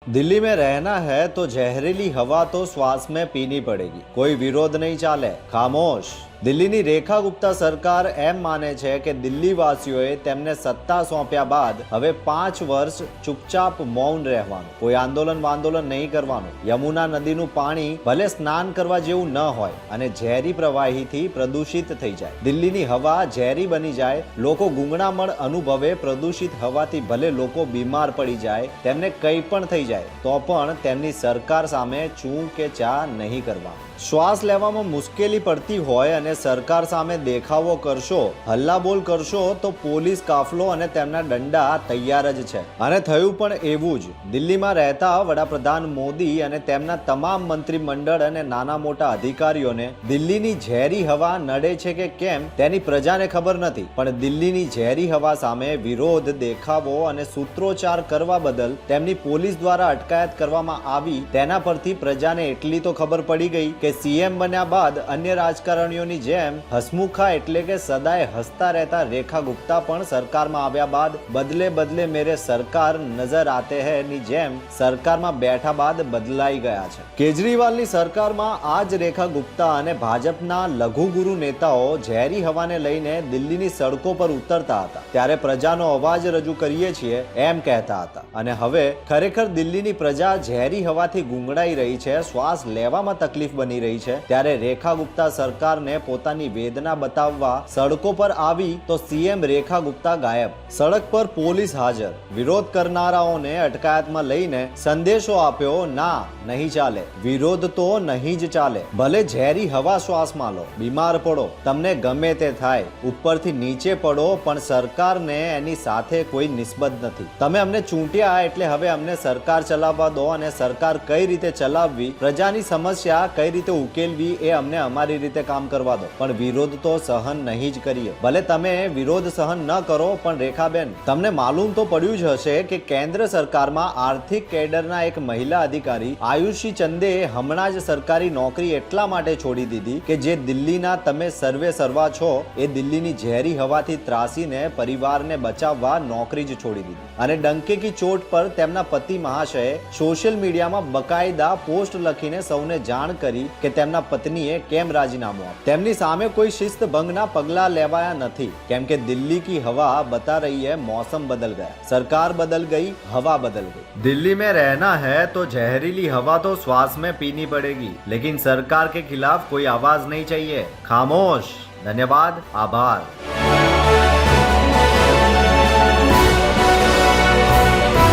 दिल्ली में रहना है तो जहरीली हवा तो श्वास में पीनी पड़ेगी, कोई विरोध नहीं चाले, खामोश। દિલ્હીની રેખા ગુપ્તા સરકાર એમ માને છે કે દિલ્હીવાસીઓએ તેમને સત્તા સોંપ્યા બાદ હવે 5 વર્ષ ચૂપચાપ મૌન રહેવાનું, કોઈ આંદોલન નહીં કરવાનું, યમુના નદીનું પાણી ભલે સ્નાન કરવા જેવું ન હોય અને ઝેરી પ્રવાહીથી પ્રદૂષિત થઈ જાય, દિલ્હીની હવા ઝેરી બની જાય, લોકો ગુંગળામણ અનુભવે, પ્રદૂષિત હવાથી ભલે લોકો બીમાર પડી જાય, તેમને કંઈ પણ થઈ જાય તો પણ તેમની સરકાર સામે ચૂં કે ચા નહીં કરવાનું. શ્વાસ લેવામાં મુશ્કેલી પડતી હોય અને સરકાર સામે દેખાવો કરશો, હલ્લાબોલ કરશો તો પોલીસ કાફલો અને તેમના દંડા તૈયાર જ છે. અને થયું પણ એવું જ. દિલ્હીમાં રહેતા વડાપ્રધાન મોદી અને તેમના તમામ મંત્રીમંડળ અને નાના મોટા અધિકારીઓને દિલ્હીની ઝેરી હવા નડે છે કે કેમ તેની પ્રજાને ખબર નથી, પણ દિલ્હીની ઝેરી હવા સામે વિરોધ, દેખાવો અને સૂત્રોચ્ચાર કરવા બદલ તેમની પોલીસ દ્વારા અટકાયત કરવામાં આવી. તેના પરથી પ્રજાને એટલી તો ખબર પડી ગઈ કે સીએમ બન્યા બાદ અન્ય રાજકારણીઓની જેમ હસમુખા એટલે કે સદાય હસતા રહેતા રેખા ગુપ્તા પણ સરકારમાં આવ્યા બાદ બદલે મેરે સરકાર નજર આતે હૈ ની જેમ સરકારમાં બેઠા બાદ બદલાઈ ગયા છે. કેજરીવાલની સરકારમાં આ જ રેખા ગુપ્તા અને ભાજપના લઘુગુરુ નેતાઓ ઝેરી હવાને લઈને દિલ્હીની સડકો પર ઉતરતા હતા ત્યારે પ્રજાનો અવાજ રજૂ કરીએ છીએ એમ કહેતા હતા. અને હવે ખરેખર દિલ્હીની પ્રજા ઝેરી હવાથી ગુંગળાઈ રહી છે, શ્વાસ લેવામાં તકલીફ બની રહી છે. ત્યારે રેખા ગુપ્તા સરકારને પોતાની વેદના બતાવવા સડકો પર આવી તો સીએમ રેખા ગુપ્તા ગાયબ, સડક પર પોલીસ હાજર, વિરોધ કરનારાઓને અટકાયતમાં લઈને સંદેશો આપ્યો, ના નહીં ચાલે, વિરોધ તો નહીં જ ચાલે, ભલે ઝેરી હવા શ્વાસમાં લો, બીમાર પડો, તમને ગમે તે થાય, ઉપરથી નીચે પડો, પણ સરકારને એની સાથે કોઈ નિસ્બત નથી. તમે અમને ચૂંટ્યા એટલે હવે અમને સરકાર ચલાવવા દો અને સરકાર કઈ રીતે ચલાવવી, પ્રજાની સમસ્યા કઈ રીતે ઉકેલવી એ અમને અમારી રીતે કામ કરવા દો, પણ વિરોધ તો સહન નહીં જ કરીએ. ભલે તમે વિરોધ સહન ન કરો, પણ રેખાબેન તમને માલુમ તો પડ્યું જ હશે કે કેન્દ્ર સરકારમાં આર્થિક કેડરના એક મહિલા અધિકારી આયુષી ચંદે હમણાં જ સરકારી નોકરી એટલા માટે છોડી દીધી કે જે દિલ્હીના તમે સર્વે સર્વા છો એ દિલ્હીની ઝેરી હવાથી ત્રાસીને પરિવારને બચાવવા નોકરી જ છોડી દીધી. અને ડંકે કી ચોટ પર તેમના પતિ મહાશયે સોશિયલ મીડિયામાં બકાયદા પોસ્ટ લખીને સૌને જાણ કરી કે તેમના પત્નીએ કેમ રાજીનામું આપ્યું. તેમની સામે કોઈ શિસ્ત ભંગના પગલા લેવાયા નથી, કેમ કે દિલ્હી કી હવા બતા રહી है मौसम बदल गया, सरकार बदल गई, हवा बदल गई. दिल्ली में रहना है तो जहरीली हवा तो श्वास में पीनी पड़ेगी, लेकिन सरकार के खिलाफ कोई आवाज नहीं चाहिए, खामोश. धन्यवाद, आभार.